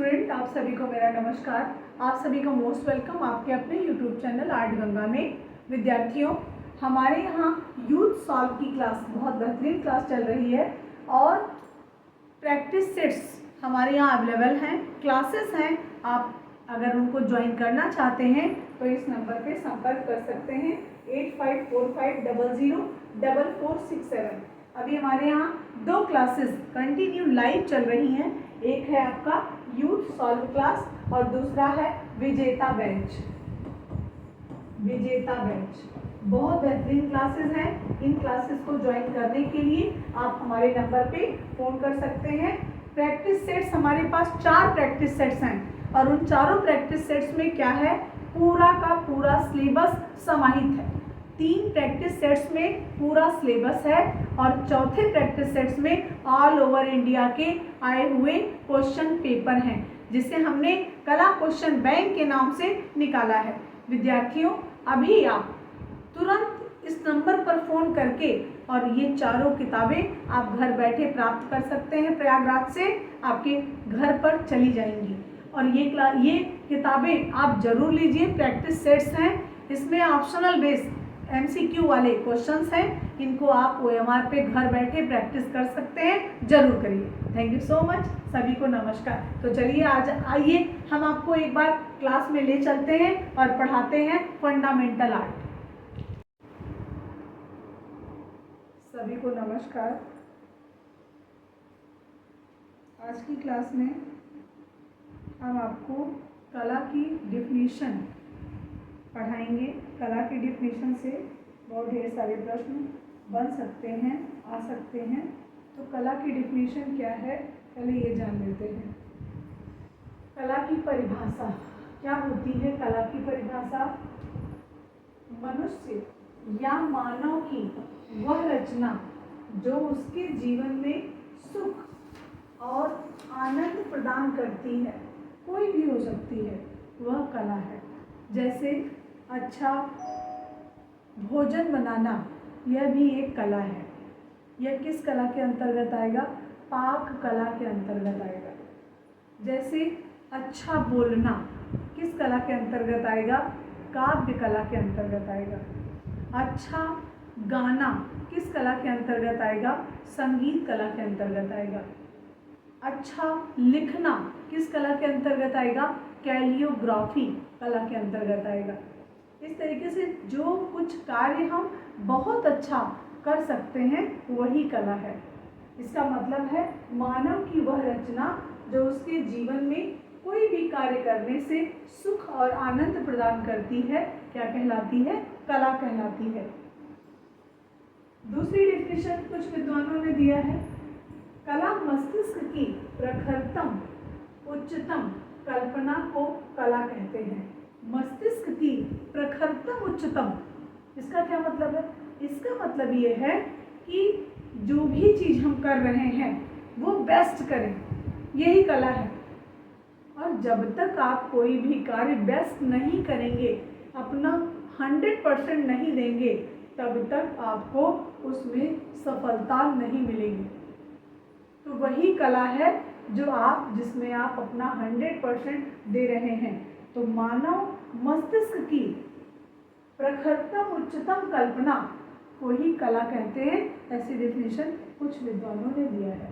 Student, आप सभी को मेरा नमस्कार। आप सभी का मोस्ट वेलकम आपके अपने यूट्यूब चैनल आर्ट गंगा में। विद्यार्थियों, हमारे यहाँ यूथ सॉल्व की क्लास बहुत बेहतरीन क्लास चल रही है और प्रैक्टिस सेट्स हमारे यहाँ अवेलेबल हैं, क्लासेस हैं। आप अगर उनको ज्वाइन करना चाहते हैं तो इस नंबर पे संपर्क कर सकते हैं 8545004467। अभी हमारे यहाँ 2 क्लासेस कंटिन्यू लाइव चल रही हैं। एक है आपका यूथ सॉल्व क्लास और दूसरा है विजेता बैच। बहुत बेहतरीन क्लासेस हैं। इन क्लासेस को ज्वाइन करने के लिए आप हमारे नंबर पे फ़ोन कर सकते हैं। प्रैक्टिस सेट्स हमारे पास 4 प्रैक्टिस सेट्स हैं और उन चारों प्रैक्टिस सेट्स में क्या है, पूरा का पूरा सिलेबस समाहित है। 3 प्रैक्टिस सेट्स में पूरा सिलेबस है और चौथे प्रैक्टिस सेट्स में ऑल ओवर इंडिया के आए हुए क्वेश्चन पेपर हैं, जिसे हमने कला क्वेश्चन बैंक के नाम से निकाला है। विद्यार्थियों, अभी आप तुरंत इस नंबर पर फ़ोन करके और ये चारों किताबें आप घर बैठे प्राप्त कर सकते हैं। प्रयागराज से आपके घर पर चली जाएंगी और ये किताबें आप जरूर लीजिए। प्रैक्टिस सेट्स हैं, इसमें ऑप्शनल बेस MCQ वाले क्वेश्चंस हैं। इनको आप OMR पे घर बैठे प्रैक्टिस कर सकते हैं, जरूर करिए। थैंक यू सो मच, सभी को नमस्कार। तो चलिए आज आइए हम आपको एक बार क्लास में ले चलते हैं और पढ़ाते हैं फंडामेंटल आर्ट। सभी को नमस्कार। आज की क्लास में हम आपको कला की डिफिनीशन पढ़ाएंगे। कला की डिफिनीशन से बहुत ढेर सारे प्रश्न बन सकते हैं, आ सकते हैं। तो कला की डिफिनीशन क्या है, पहले ये जान लेते हैं। कला की परिभाषा क्या होती है? कला की परिभाषा मनुष्य या मानव की वह रचना जो उसके जीवन में सुख और आनंद प्रदान करती है, कोई भी हो सकती है, वह कला है। जैसे अच्छा भोजन बनाना, यह भी एक कला है। यह किस कला के अंतर्गत आएगा? पाक कला के अंतर्गत आएगा। जैसे अच्छा बोलना किस कला के अंतर्गत आएगा? काव्य कला के अंतर्गत आएगा। अच्छा गाना किस कला के अंतर्गत आएगा? संगीत कला के अंतर्गत आएगा। अच्छा लिखना किस कला के अंतर्गत आएगा? कैलियोग्राफी कला के अंतर्गत आएगा। इस तरीके से जो कुछ कार्य हम बहुत अच्छा कर सकते हैं वही कला है। इसका मतलब है मानव की वह रचना जो उसके जीवन में कोई भी कार्य करने से सुख और आनंद प्रदान करती है, क्या कहलाती है? कला कहलाती है। दूसरी डेफिनेशन कुछ विद्वानों ने दिया है, कला मस्तिष्क की प्रखरतम उच्चतम कल्पना को कला कहते हैं। मस्तिष्क की प्रखरतम उच्चतम, इसका क्या मतलब है? इसका मतलब ये है कि जो भी चीज़ हम कर रहे हैं वो बेस्ट करें, यही कला है। और जब तक आप कोई भी कार्य बेस्ट नहीं करेंगे, अपना 100% नहीं देंगे, तब तक आपको उसमें सफलता नहीं मिलेगी। तो वही कला है जिसमें आप अपना 100% दे रहे हैं। तो मानव मस्तिष्क की प्रखरतम उच्चतम कल्पना को ही कला कहते हैं। ऐसी डेफिनेशन कुछ विद्वानों ने दिया है।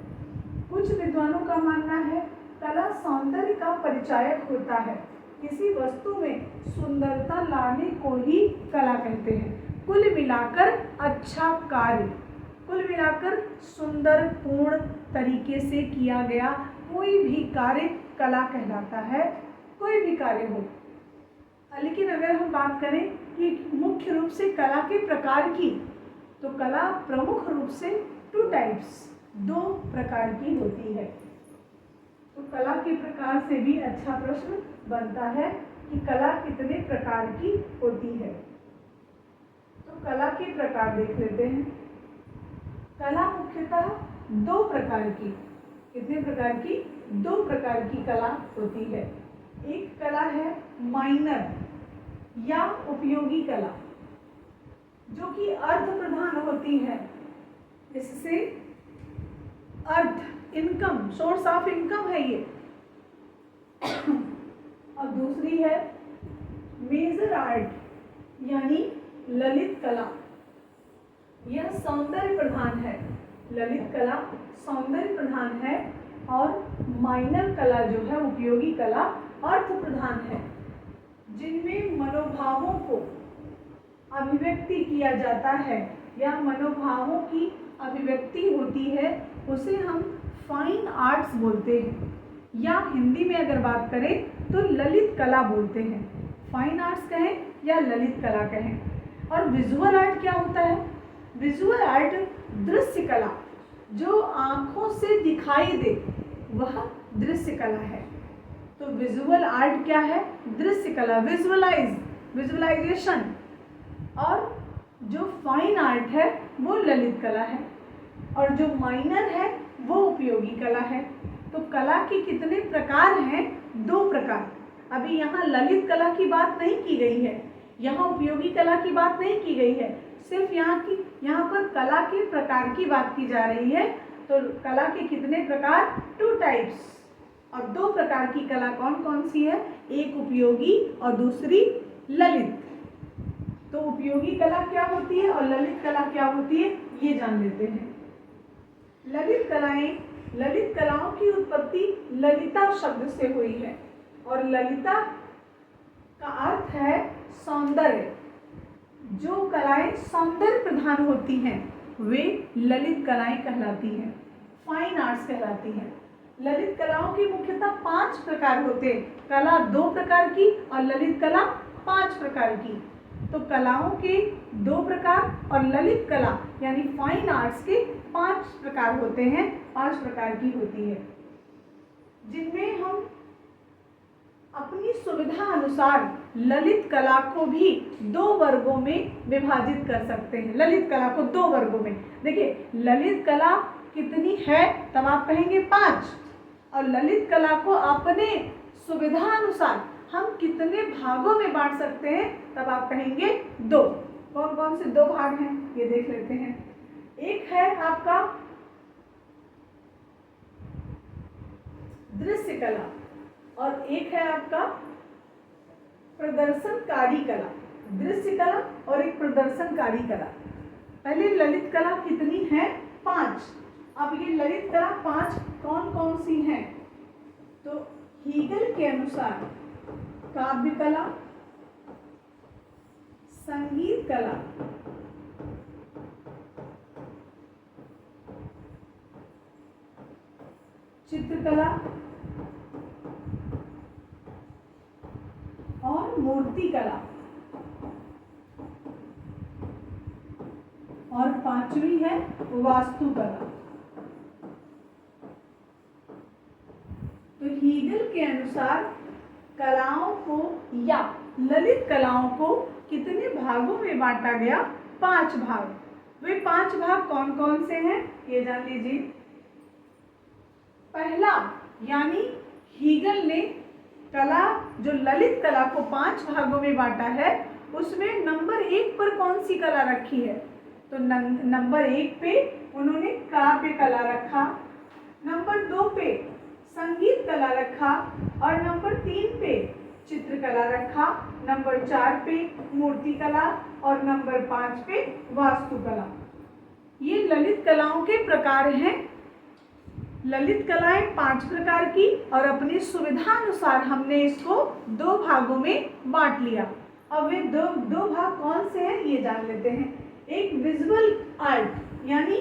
कुछ विद्वानों का मानना है कला सौंदर्य का परिचायक होता है। किसी वस्तु में सुंदरता लाने को ही कला कहते हैं। कुल मिलाकर अच्छा कार्य, कुल मिलाकर सुंदर पूर्ण तरीके से किया गया कोई भी कार्य कला कहलाता है, कोई भी कार्य हो। लेकिन अगर हम बात करें कि मुख्य रूप से कला के प्रकार की, तो कला प्रमुख रूप से 2 टाइप्स, 2 प्रकार की होती है। तो कला के प्रकार से भी अच्छा प्रश्न बनता है कि कला कितने प्रकार की होती है। तो कला के प्रकार देख लेते हैं। कला मुख्यतः 2 प्रकार की, कितने प्रकार की? 2 प्रकार की कला होती है। एक कला है माइनर या उपयोगी कला, जो कि अर्थ प्रधान होती है। इससे अर्थ, इनकम, सोर्स ऑफ इनकम है ये। है मेजर आर्ट यानी ललित कला। यह सौंदर्य प्रधान है, ललित कला सौंदर्य प्रधान है, और माइनर कला जो है उपयोगी कला अर्थ प्रधान है, जिनमें मनोभावों को अभिव्यक्ति किया जाता है या मनोभावों की अभिव्यक्ति होती है, उसे हम फाइन आर्ट्स बोलते हैं, या हिंदी में अगर बात करें तो ललित कला बोलते हैं। फाइन आर्ट्स कहें या ललित कला कहें। और विजुअल आर्ट क्या होता है? विजुअल आर्ट दृश्य कला, जो आंखों से दिखाई दे वह दृश्य कला है। तो विजुअल आर्ट क्या है? दृश्य कला, विजुअलाइजेशन। और जो फाइन आर्ट है वो ललित कला है, और जो माइनर है वो उपयोगी कला है। तो कला के कितने प्रकार हैं? 2 प्रकार। अभी यहाँ ललित कला की बात नहीं की गई है, यहाँ उपयोगी कला की बात नहीं की गई है, सिर्फ यहाँ पर कला के प्रकार की बात की जा रही है। तो कला के कितने प्रकार? 2 टाइप्स। और 2 प्रकार की कला कौन कौन सी है? एक उपयोगी और दूसरी ललित। तो उपयोगी कला क्या होती है और ललित कला क्या होती है, ये जान लेते हैं। ललित कलाओं की उत्पत्ति ललिता शब्द से हुई है, और ललिता का अर्थ है सौंदर्य। जो कलाएं सौंदर्य प्रधान होती हैं वे ललित कलाएं कहलाती हैं, फाइन आर्ट्स कहलाती हैं। ललित कलाओं की मुख्यतः 5 प्रकार होते हैं, कला 2 प्रकार की और ललित कला 5 प्रकार की। तो कलाओं के 2 प्रकार और ललित कला यानी फाइन आर्ट्स के 5 प्रकार होते हैं, 5 प्रकार की होती है, जिनमें हम अपनी सुविधा अनुसार ललित कला को भी 2 वर्गों में विभाजित कर सकते हैं। ललित कला को 2 वर्गों में, देखिए ललित कला कितनी है, तब आप कहेंगे 5, और ललित कला को अपने सुविधा अनुसार हम कितने भागों में बांट सकते हैं, तब आप कहेंगे 2। कौन कौन से 2 भाग हैं ये देख लेते हैं। एक है आपका दृश्य कला, और एक है आपका प्रदर्शनकारी कला। दृश्य कला और एक प्रदर्शनकारी कला। पहले ललित कला कितनी है? 5। अब ये ललित कला 5 कौन कौन सी हैं? तो हीगल के अनुसार काव्य कला, संगीत कला, चित्रकला और मूर्ति कला, और 5वीं है वास्तुकला। तो हीगल के अनुसार कलाओं को या ललित कलाओं को कितने भागों में बांटा गया? 5 भाग। वे 5 भाग कौन कौन से हैं ये जान लीजिए। पहला, यानी हीगल ने कला, जो ललित कला को 5 भागों में बांटा है, उसमें नंबर 1 पर कौन सी कला रखी है? तो नंबर 1 पे उन्होंने काव्य कला रखा, नंबर 2 पे संगीत कला रखा, और नंबर 3 पे चित्रकला रखा, नंबर 4 पे मूर्ति कला, और नंबर 5 पे वास्तुकला। ये ललित कलाओं के प्रकार हैं। ललित कलाएं 5 प्रकार की, और अपनी सुविधा अनुसार हमने इसको 2 भागों में बांट लिया। अब वे दो भाग कौन से हैं ये जान लेते हैं। एक विजुअल आर्ट यानी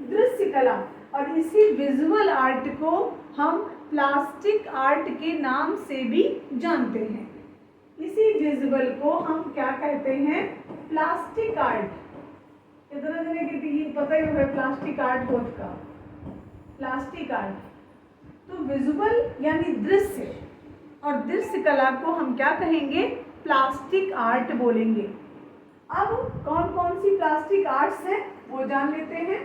दृश्य कला, और इसी विजुअल आर्ट को हम प्लास्टिक आर्ट के नाम से भी जानते हैं। इसी विजुअल को हम क्या कहते हैं? Plastic art. कितना जने की पता ही होगा प्लास्टिक आर्ट बोध का? Plastic art. तो विजुअल यानी दृश्य, और दृश्य कला को हम क्या कहेंगे? प्लास्टिक आर्ट बोलेंगे। अब कौन कौन सी प्लास्टिक आर्ट्स हैं वो जान लेते हैं।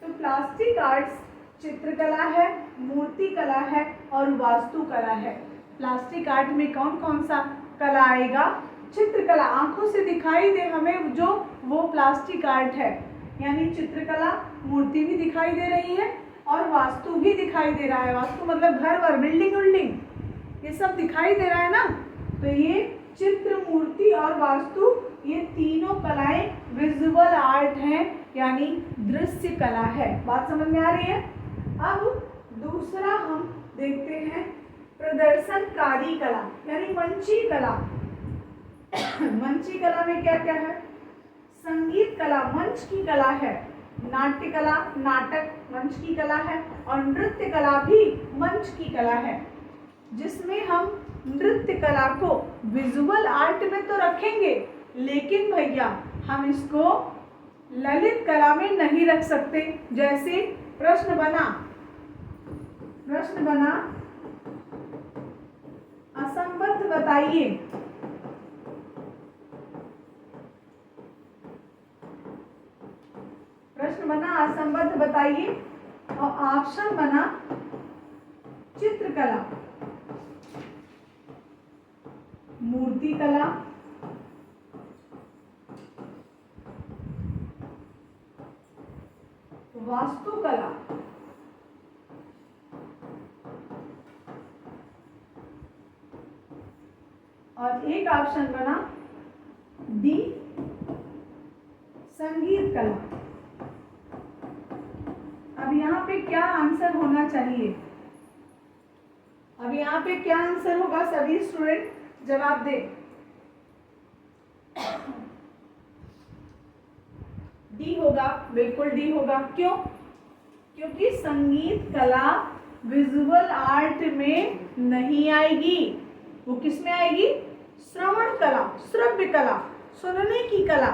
तो प्लास्टिक आर्ट्स चित्रकला है, मूर्ति कला है और वास्तुकला है। प्लास्टिक आर्ट में कौन कौन सा कला आएगा? चित्रकला, आंखों से दिखाई दे हमें जो, वो प्लास्टिक आर्ट है। यानी चित्रकला, मूर्ति भी दिखाई दे रही है और वास्तु भी दिखाई दे रहा है। वास्तु मतलब घर वर, बिल्डिंग, ये सब दिखाई दे रहा है ना, तो ये चित्र, मूर्ति और वास्तु, ये तीनों कलाएं विजुअल आर्ट हैं, यानी दृश्य कला है। बात समझ में आ रही है? अब दूसरा हम देखते हैं प्रदर्शनकारी कला, यानी मंची कला। मंची कला में क्या क्या है? संगीत कला मंच की कला है, नाट्य कला, नाटक मंच की कला है, और नृत्य कला भी मंच की कला है, जिसमें हम नृत्य कला को विजुअल आर्ट में तो रखेंगे, लेकिन भैया हम इसको ललित कला में नहीं रख सकते। जैसे प्रश्न बना असंबद्ध बताइए। प्रश्न बना असंबद्ध बताइए, और ऑप्शन बना चित्रकला, मूर्ति कला, वास्तुकला, और एक ऑप्शन बना डी संगीत कला। अब यहाँ पे क्या आंसर होना चाहिए? अब यहाँ पे क्या आंसर होगा? सभी स्टूडेंट जवाब दे। डी होगा, बिल्कुल डी होगा। क्यों? क्योंकि संगीत कला विजुअल आर्ट में नहीं आएगी। वो किस में आएगी? श्रवण कला, श्रव्य कला, सुनने की कला।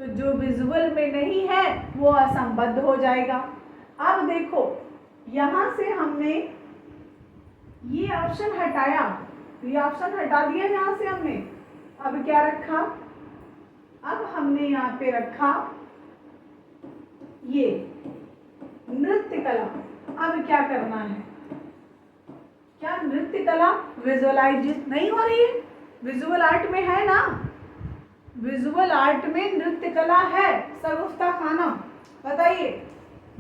तो जो विजुअल में नहीं है वो असंबद्ध हो जाएगा। अब देखो, यहां से हमने ये ऑप्शन हटाया, तो ये ऑप्शन हटा दिया यहां से हमने। अब क्या रखा? अब हमने यहाँ पे रखा ये नृत्य कला। अब क्या करना है? क्या नृत्य कला विजुअलाइज नहीं हो रही है? विजुअल आर्ट में है ना? विजुअल आर्ट में नृत्य कला है। सगुफ्ता खानम बताइए,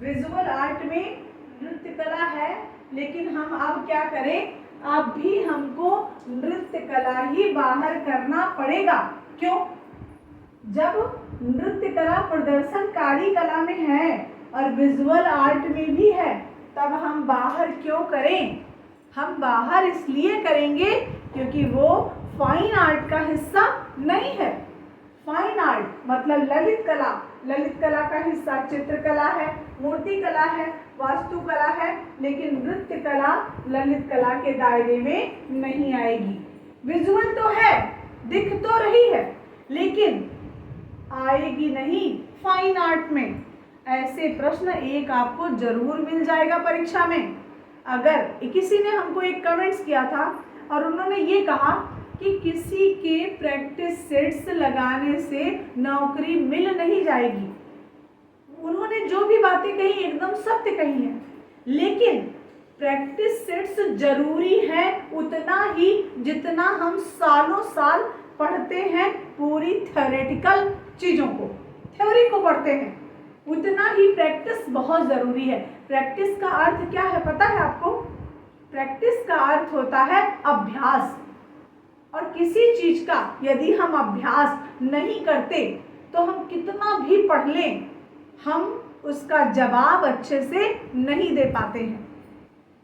विजुअल आर्ट में नृत्य कला है, लेकिन हम अब क्या करें? अब भी हमको नृत्य कला ही बाहर करना पड़ेगा। क्यों? जब नृत्य कला प्रदर्शनकारी कला में है और विजुअल आर्ट में भी है, तब हम बाहर क्यों करें? हम बाहर इसलिए करेंगे क्योंकि वो फाइन आर्ट का हिस्सा नहीं है। फाइन आर्ट मतलब ललित कला, ललित कला का हिस्सा चित्रकला है, मूर्ति कला है, वास्तुकला है, लेकिन नृत्य कला ललित कला के दायरे में नहीं आएगी। विजुअल तो है, दिख तो रही है, लेकिन आएगी नहीं फाइन आर्ट में। ऐसे प्रश्न एक आपको जरूर मिल जाएगा परीक्षा में। अगर किसी ने हमको एक कमेंट्स किया था और उन्होंने ये कहा कि किसी के प्रैक्टिस सेट्स लगाने से नौकरी मिल नहीं जाएगी। उन्होंने जो भी बातें कही एकदम सत्य कही है, लेकिन प्रैक्टिस सेट्स जरूरी है उतना ही जितना हम सालों साल पढ़ते हैं पूरी थ्योरेटिकल चीज़ों को, थ्योरी को पढ़ते हैं, उतना ही प्रैक्टिस बहुत ज़रूरी है। प्रैक्टिस का अर्थ क्या है पता है आपको? प्रैक्टिस का अर्थ होता है अभ्यास। और किसी चीज़ का यदि हम अभ्यास नहीं करते तो हम कितना भी पढ़ लें, हम उसका जवाब अच्छे से नहीं दे पाते हैं।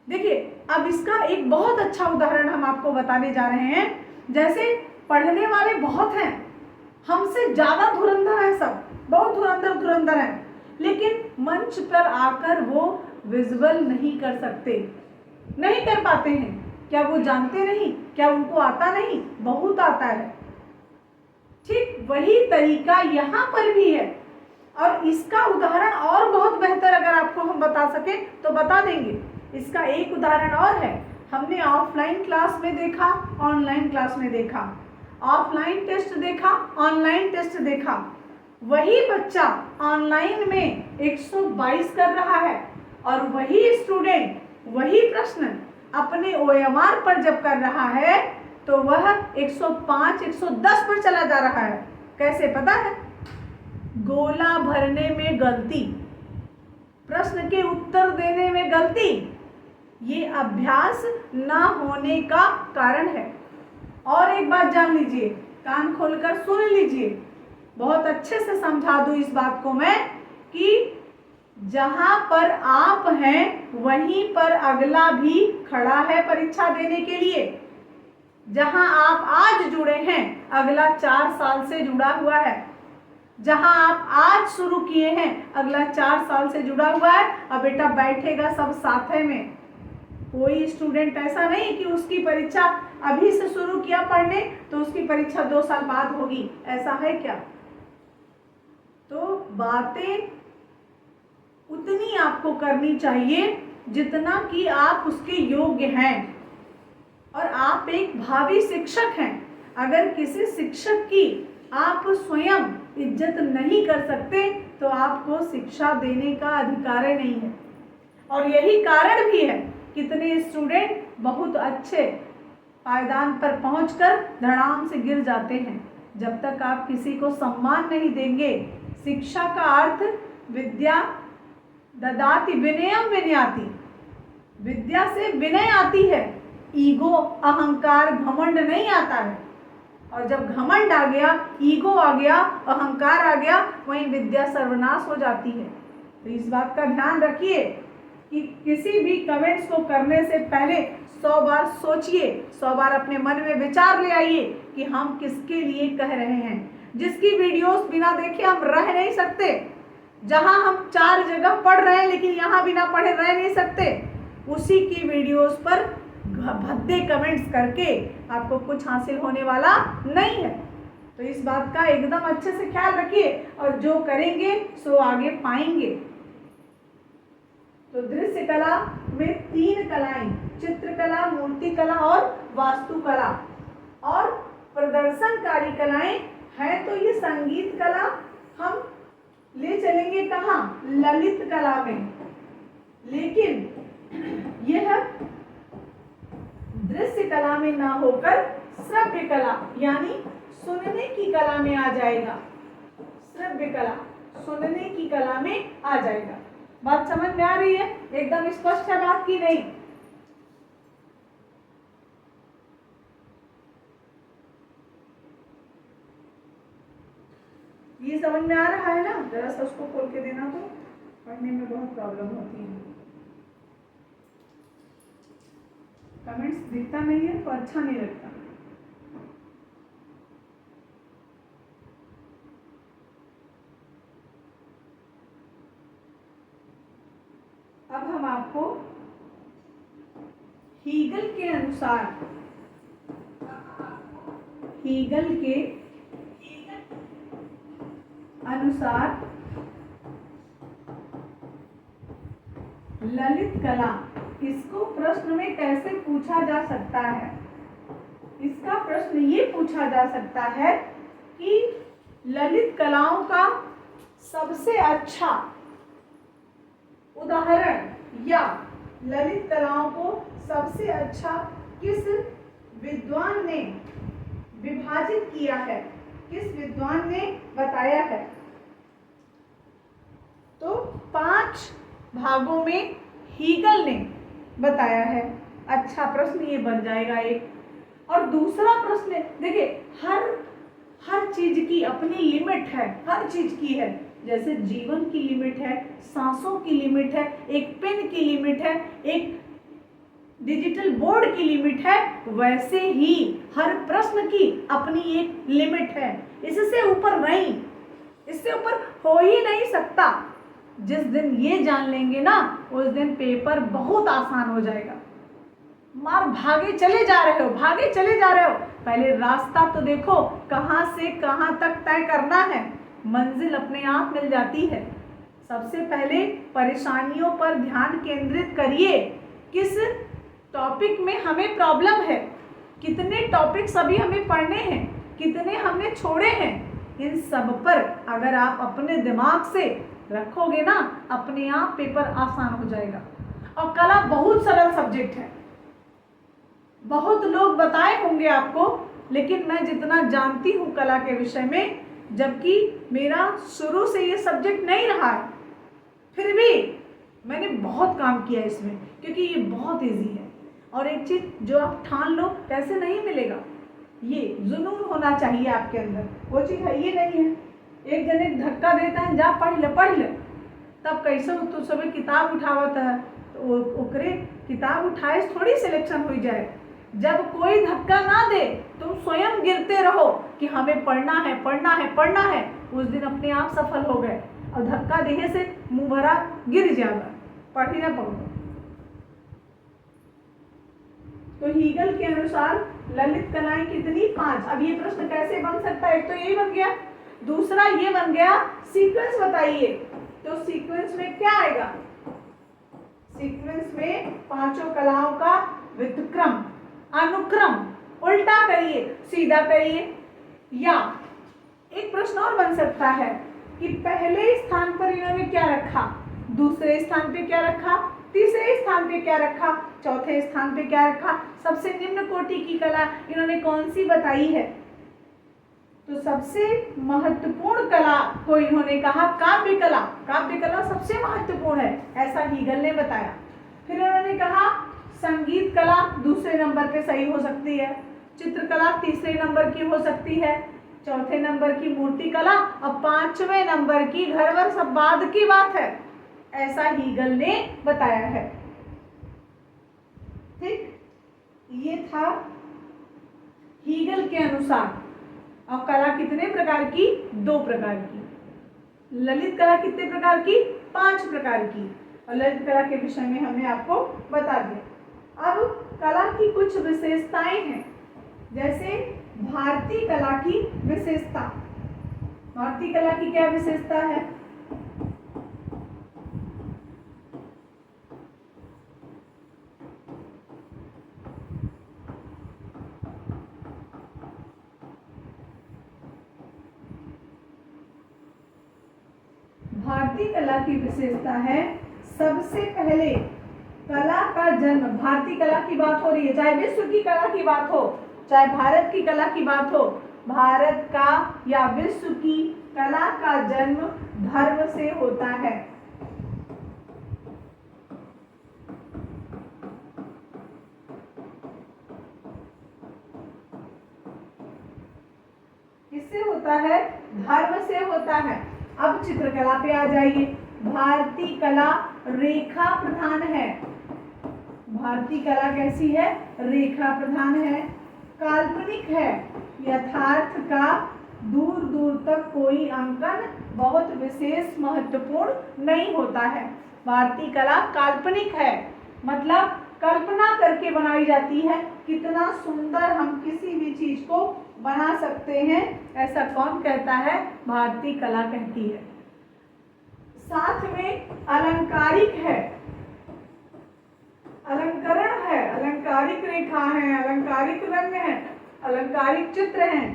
देखिए, अब इसका एक बहुत अच्छा उदाहरण हम आपको बताने जा रहे हैं। जैसे पढ़ने वाले बहुत हैं, हमसे ज़्यादा धुरंधर हैं, सब बहुत धुरंधर हैं, लेकिन मंच पर आकर वो विजुअल नहीं कर सकते, नहीं कर पाते हैं। क्या वो जानते नहीं? क्या उनको आता नहीं? बहुत आता है। ठीक वही तरीका यहाँ पर भी है, और इसका उदाहरण और बहुत बेहतर अगर आपको हम बता सके तो बता देंगे। इसका एक उदाहरण और है, हमने ऑफलाइन क्लास में देखा, ऑनलाइन क्लास में देखा, ऑफलाइन टेस्ट देखा, ऑनलाइन टेस्ट देखा। वही बच्चा ऑनलाइन में 122 कर रहा है और वही स्टूडेंट वही प्रश्न अपने OMR पर जब कर रहा है तो वह 105, 110 पर चला जा रहा है। कैसे पता है? गोला भरने में गलती, प्रश्न के उत्तर देने में गलती, ये अभ्यास ना होने का कारण है। और एक बात जान लीजिए, कान खोलकर सुन लीजिए, बहुत अच्छे से समझा दूं इस बात को मैं कि जहां पर आप हैं वहीं पर अगला भी खड़ा है परीक्षा देने के लिए। जहां आप आज जुड़े हैं अगला 4 साल से जुड़ा हुआ है। जहां आप आज शुरू किए हैं अगला 4 साल से जुड़ा हुआ है। अब बेटा बैठेगा सब साथ में, कोई स्टूडेंट ऐसा नहीं कि उसकी परीक्षा अभी से शुरू किया पढ़ने तो उसकी परीक्षा 2 साल बाद होगी, ऐसा है क्या? तो बातें उतनी आपको करनी चाहिए जितना कि आप उसके योग्य हैं। और आप एक भावी शिक्षक हैं। अगर किसी शिक्षक की आप स्वयं इज्जत नहीं कर सकते तो आपको शिक्षा देने का अधिकार नहीं है। और यही कारण भी है कितने स्टूडेंट बहुत अच्छे पायदान पर पहुंचकर धड़ाम से गिर जाते हैं। जब तक आप किसी को सम्मान नहीं देंगे, शिक्षा का अर्थ विद्या ददाति विनयम विनयाति, विद्या से विनय आती है, ईगो अहंकार घमंड नहीं आता है। और जब घमंड आ गया, ईगो आ गया, अहंकार आ गया, वहीं विद्या सर्वनाश हो जाती है। तो इस बात का ध्यान रखिए कि किसी भी कमेंट्स को करने से पहले 100 बार सोचिए, 100 बार अपने मन में विचार ले आइए कि हम किसके लिए कह रहे हैं। जिसकी वीडियोस बिना देखे हम रह नहीं सकते। जहां हम 4 जगह पढ़ रहे हैं लेकिन यहाँ बिना पढ़े रह नहीं सकते, उसी की वीडियोस पर भद्दे कमेंट्स करके आपको कुछ हासिल होने वाला नहीं है। तो इस बात का एकदम अच्छे से ख्याल रखिए और जो करेंगे सो आगे पाएंगे। तो दृश्य कला में 3 कलाएं, चित्रकला, मूर्तिकला और वास्तुकला, और प्रदर्शनकारी कलाएं हैं। तो ये संगीत कला हम ले चलेंगे कहाँ? ललित कला में। लेकिन यह दृश्य कला में ना होकर श्रव्य कला यानी सुनने की कला में आ जाएगा। श्रव्य कला सुनने की कला में आ जाएगा। बात समझ में आ रही है? एकदम स्पष्ट है बात की नहीं? ये समझ में आ रहा है ना? जरा सा उसको खोल के देना, तो पढ़ने में बहुत प्रॉब्लम होती है। कमेंट्स दिखता नहीं है तो अच्छा नहीं लगता। अब हम आपको हीगल के अनुसार ललित कला, इसको प्रश्न में कैसे पूछा जा सकता है? इसका प्रश्न ये पूछा जा सकता है कि ललित कलाओं का सबसे अच्छा उदाहरण या ललित कलाओं को सबसे अच्छा किस विद्वान ने विभाजित किया है, किस विद्वान ने बताया है? तो 5 भागों में हीगल ने बताया है। अच्छा प्रश्न ये बन जाएगा एक। और दूसरा प्रश्न देखिए, हर चीज की अपनी लिमिट है, हर चीज की है। जैसे जीवन की लिमिट है, सांसों की लिमिट है, एक पेन की लिमिट है, एक डिजिटल बोर्ड की लिमिट है, वैसे ही हर प्रश्न की अपनी एक लिमिट है। इससे ऊपर नहीं, इससे ऊपर हो ही नहीं सकता। जिस दिन ये जान लेंगे ना, उस दिन पेपर बहुत आसान हो जाएगा। मार भागे चले जा रहे हो, भागे चले जा रहे हो, पहले रास्ता तो देखो, कहाँ से कहाँ तक तय करना है। मंजिल अपने आप मिल जाती है। सबसे पहले परेशानियों पर ध्यान केंद्रित करिए। किस टॉपिक में हमें प्रॉब्लम है, कितने टॉपिक्स अभी हमें पढ़ने हैं, कितने हमने छोड़े हैं, इन सब पर अगर आप अपने दिमाग से रखोगे ना, अपने आप पेपर आसान हो जाएगा। और कला बहुत सरल सब्जेक्ट है। बहुत लोग बताए होंगे आपको, लेकिन मैं जितना जानती हूँ कला के विषय में, जबकि मेरा शुरू से ये सब्जेक्ट नहीं रहा है, फिर भी मैंने बहुत काम किया इसमें, क्योंकि ये बहुत इजी है। और एक चीज़ जो आप ठान लो, कैसे नहीं मिलेगा। ये जुनून होना चाहिए आपके अंदर, वो चीज़ है ये नहीं है। एक जने धक्का देता है जा पढ़ ले, तब कैसे तू सब किताब उठावत है, तो ओकरे किताब उठाए थोड़ी सिलेक्शन हो जाए। जब कोई धक्का ना दे तुम स्वयं गिरते रहो कि हमें पढ़ना है पढ़ना है पढ़ना है, उस दिन अपने आप सफल हो गए। और धक्का देने से मुंह भरा गिर जाएगा, पढ़ ही ना पढ़ो। तो हीगल के अनुसार ललित कलाएं कितनी? 5। अब ये प्रश्न कैसे बन सकता है? एक तो यही बन गया, दूसरा ये बन गया सीक्वेंस बताइए। तो सीक्वेंस में क्या आएगा? सीक्वेंस में पांचों कलाओं का व्युत्क्रम, अनुक्रम, उल्टा करिए, सीधा करिए। या एक प्रश्न और बन सकता है कि पहले स्थान पर इन्होंने क्या रखा, दूसरे स्थान पे क्या रखा, तीसरे स्थान पे क्या रखा, चौथे स्थान पे क्या रखा, सबसे निम्न कोटि की कला इन्होंने कौन सी बताई है? तो सबसे महत्वपूर्ण कला को इन्होंने कहा काव्य कला। काव्य कला सबसे महत्वपूर्ण है, ऐसा हीगल ने बताया। फिर उन्होंने कहा संगीत कला दूसरे नंबर पे सही हो सकती है, चित्रकला तीसरे नंबर की हो सकती है, चौथे नंबर की मूर्ति कला और पांचवें नंबर की घर वर सब बाद की बात है, ऐसा हीगल ने बताया है। ठीक, ये था हीगल के अनुसार। और कला कितने प्रकार की? 2 प्रकार की। ललित कला कितने प्रकार की? 5 प्रकार की। और ललित कला के विषय में हमने आपको बता दिया। अब कला की कुछ विशेषताएं हैं, जैसे भारतीय कला की विशेषता। भारतीय कला की क्या विशेषता है? भारतीय कला की विशेषता है सबसे पहले कला का जन्म। भारतीय कला की बात हो रही है, चाहे विश्व की कला की बात हो, चाहे भारत की कला की बात हो, भारत का या विश्व की कला का जन्म धर्म से होता है। किससे होता है? धर्म से होता है। अब चित्रकला पे आ जाइए। भारतीय कला रेखा प्रधान है। भारतीय कला कैसी है? रेखा प्रधान है, काल्पनिक है, यथार्थ का दूर दूर तक कोई अंकन बहुत विशेष महत्वपूर्ण नहीं होता है। भारतीय कला काल्पनिक है, मतलब कल्पना करके बनाई जाती है। कितना सुंदर हम किसी भी चीज को बना सकते हैं, ऐसा कौन कहता है? भारतीय कला कहती है। साथ में अलंकारिक है, अलंकरण है, अलंकारिक रेखा है, अलंकारिक रंग है, अलंकारिक चित्र हैं।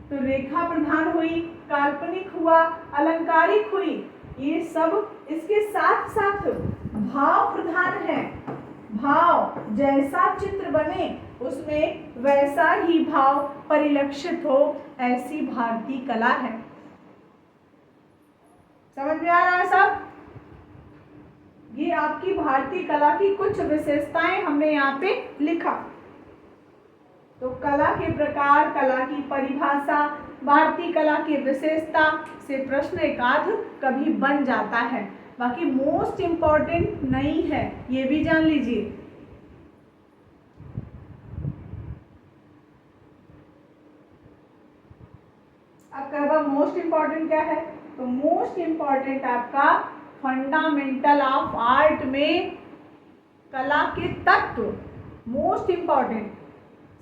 तो रेखा प्रधान हुई, काल्पनिक हुआ, अलंकारिक हुई, ये सब। इसके साथ साथ भाव प्रधान है। भाव, जैसा चित्र बने उसमें वैसा ही भाव परिलक्षित हो, ऐसी भारतीय कला है। समझ में आ रहा है सब? ये आपकी भारतीय कला की कुछ विशेषताएं हमने यहाँ पे लिखा। तो कला के प्रकार, कला की परिभाषा, भारतीय कला की विशेषता से प्रश्न एकाध कभी बन जाता है, बाकी मोस्ट इम्पॉर्टेंट नहीं है, ये भी जान लीजिए। अब कहवा मोस्ट इम्पॉर्टेंट क्या है? तो मोस्ट इम्पॉर्टेंट आपका फंडामेंटल ऑफ आर्ट में कला के तत्व, मोस्ट इम्पॉर्टेंट।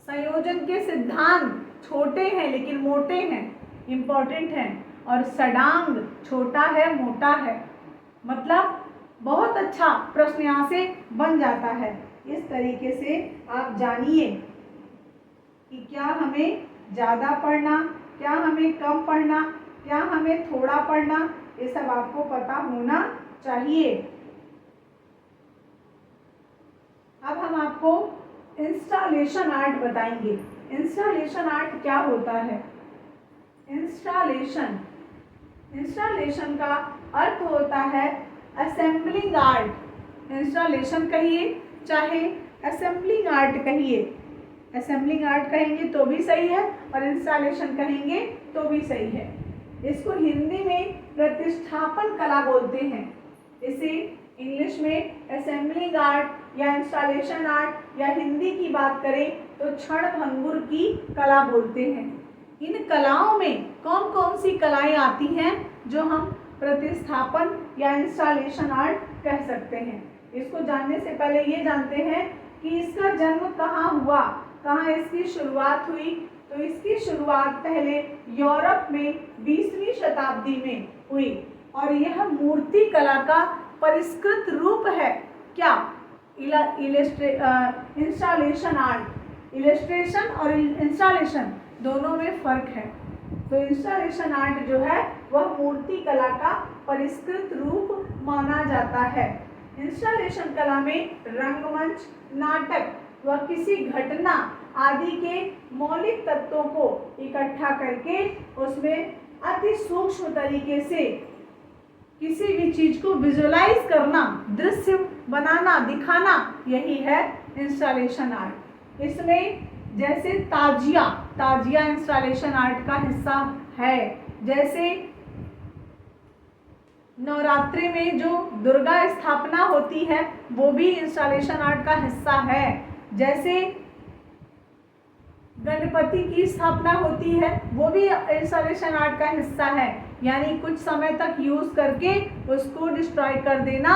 संयोजन के सिद्धांत छोटे हैं लेकिन मोटे हैं, इम्पॉर्टेंट हैं। और षडांग छोटा है मोटा है, मतलब बहुत अच्छा प्रश्न यहाँ से बन जाता है। इस तरीके से आप जानिए कि क्या हमें ज़्यादा पढ़ना, क्या हमें कम पढ़ना, क्या हमें थोड़ा पढ़ना, ये सब आपको पता होना चाहिए। अब हम आपको इंस्टॉलेशन आर्ट बताएंगे। इंस्टॉलेशन आर्ट क्या होता है? इंस्टॉलेशन का अर्थ होता है असेंबलिंग आर्ट। इंस्टॉलेशन कहिए चाहे असेंबलिंग आर्ट कहिए, असेंबलिंग आर्ट कहेंगे तो भी सही है और इंस्टॉलेशन कहेंगे तो भी सही है। इसको हिंदी में प्रतिष्ठापन कला बोलते हैं। इसे इंग्लिश में असेंबलिंग आर्ट या इंस्टॉलेशन आर्ट, या हिंदी की बात करें तो क्षण भंगुर की कला बोलते हैं। इन कलाओं में कौन कौन सी कलाएं आती हैं जो हम प्रतिस्थापन या इंस्टॉलेशन आर्ट कह सकते हैं। इसको जानने से पहले ये जानते हैं कि इसका जन्म कहाँ हुआ, कहाँ इसकी शुरुआत हुई। तो इसकी शुरुआत पहले यूरोप में 20वीं शताब्दी में हुई और यह मूर्ति कला का परिष्कृत रूप है। क्या? Installation art. इलस्ट्रेशन और इंस्टॉलेशन दोनों में फर्क है। तो इंस्टॉलेशन आर्ट जो है वह मूर्ति कला का परिष्कृत रूप माना जाता है। इंस्टॉलेशन कला में रंगमंच, नाटक व किसी घटना आदि के मौलिक तत्वों को इकट्ठा करके उसमें अति सूक्ष्म तरीके से किसी भी चीज को विजुअलाइज करना, दृश्य बनाना, दिखाना, यही है इंस्टॉलेशन आर्ट। इसमें जैसे ताजिया इंस्टॉलेशन आर्ट का हिस्सा है। जैसे नवरात्रि में जो दुर्गा स्थापना होती है वो भी इंस्टॉलेशन आर्ट का हिस्सा है। जैसे गणपति की स्थापना होती है वो भी इंस्टॉलेशन आर्ट का हिस्सा है। यानी कुछ समय तक यूज करके उसको डिस्ट्रॉय कर देना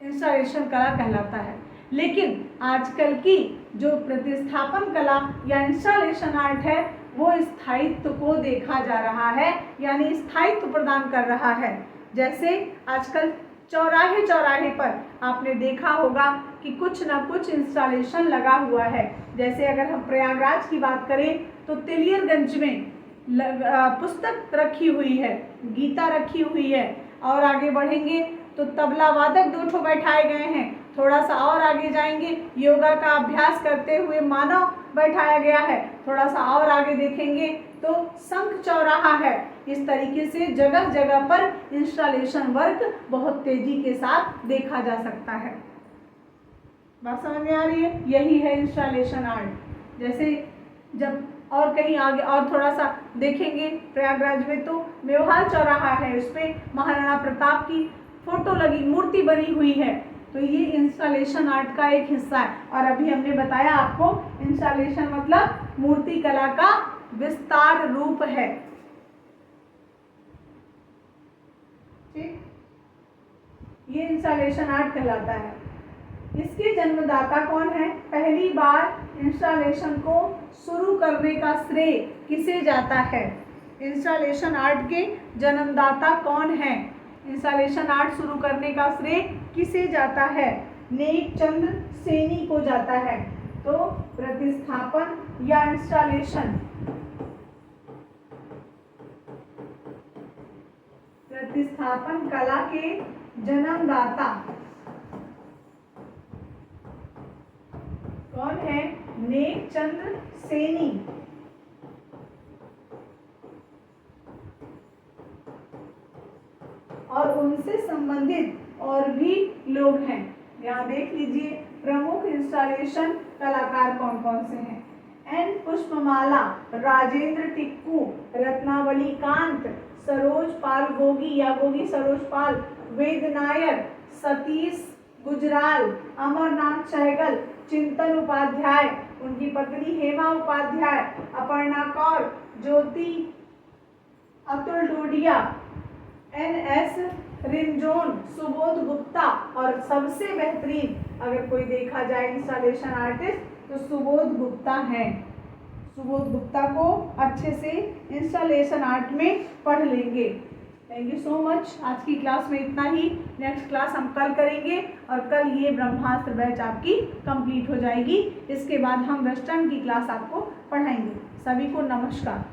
इंस्टॉलेशन कला कहलाता है। लेकिन आजकल की जो प्रतिस्थापन कला या इंस्टॉलेशन आर्ट है वो स्थायित्व को देखा जा रहा है, यानी स्थायित्व प्रदान कर रहा है। जैसे आजकल चौराहे चौराहे पर आपने देखा होगा कि कुछ ना कुछ इंस्टॉलेशन लगा हुआ है। जैसे अगर हम प्रयागराज की बात करें तो तिलियरगंज में पुस्तक रखी हुई है, गीता रखी हुई है। और आगे बढ़ेंगे तो तबला वादक 2 बैठाए गए हैं। थोड़ा सा और आगे जाएंगे, योगा का अभ्यास करते हुए मानव बैठाया गया है। थोड़ा सा और आगे देखेंगे तो शंख चौराहा है। इस तरीके से जगह जगह पर इंस्टॉलेशन वर्क बहुत तेजी के साथ देखा जा सकता है। बात समझ में आ रही है? यही है इंस्टॉलेशन आर्ट। जैसे जब और कहीं आगे और थोड़ा सा देखेंगे प्रयागराज में तो मेवाड़ चौराहा है, उस पर महाराणा प्रताप की फोटो लगी, मूर्ति बनी हुई है। तो ये इंस्टॉलेशन आर्ट का एक हिस्सा है। और अभी हमने बताया आपको इंस्टॉलेशन मतलब मूर्ति कला का विस्तार रूप है। ठीक, ये इंस्टॉलेशन आर्ट कहलाता है। इसके जन्मदाता कौन है? पहली बार इंस्टॉलेशन को शुरू करने का श्रेय किसे जाता है? इंस्टॉलेशन आर्ट के जन्मदाता कौन है? इंस्टॉलेशन आर्ट शुरू करने का श्रेय किसे जाता है? नेकचंद सेनी को जाता है। तो प्रतिस्थापन या इंस्टॉलेशन, प्रतिस्थापन कला के जन्मदाता कौन है? नेकचंद सेनी। और उनसे संबंधित और भी लोग हैं। यहाँ देख लीजिए प्रमुख इंस्टॉलेशन कलाकार कौन कौन से हैं। एन पुष्पमाला, राजेंद्र टिक्कू, रत्नावली कांत, सरोज पाल गोगी या गोगी सरोज पाल, वेद नायर, सतीश गुजराल, अमरनाथ सहगल, चिंतन उपाध्याय, उनकी पत्नी हेमा उपाध्याय, अपर्णा कौर, ज्योति, अतुल डोडिया, NS रिंजोन, सुबोध गुप्ता और सबसे बेहतरीन अगर कोई देखा जाए इंस्टॉलेशन आर्टिस्ट तो सुबोध गुप्ता हैं। सुबोध गुप्ता को अच्छे से इंस्टॉलेशन आर्ट में पढ़ लेंगे। Thank you so much. आज की क्लास में इतना ही। नेक्स्ट क्लास हम कल करेंगे और कल ये ब्रह्मास्त्र बैच आपकी कंप्लीट हो जाएगी। इसके बाद हम वेस्टर्न की क्लास आपको पढ़ाएंगे। सभी को नमस्कार।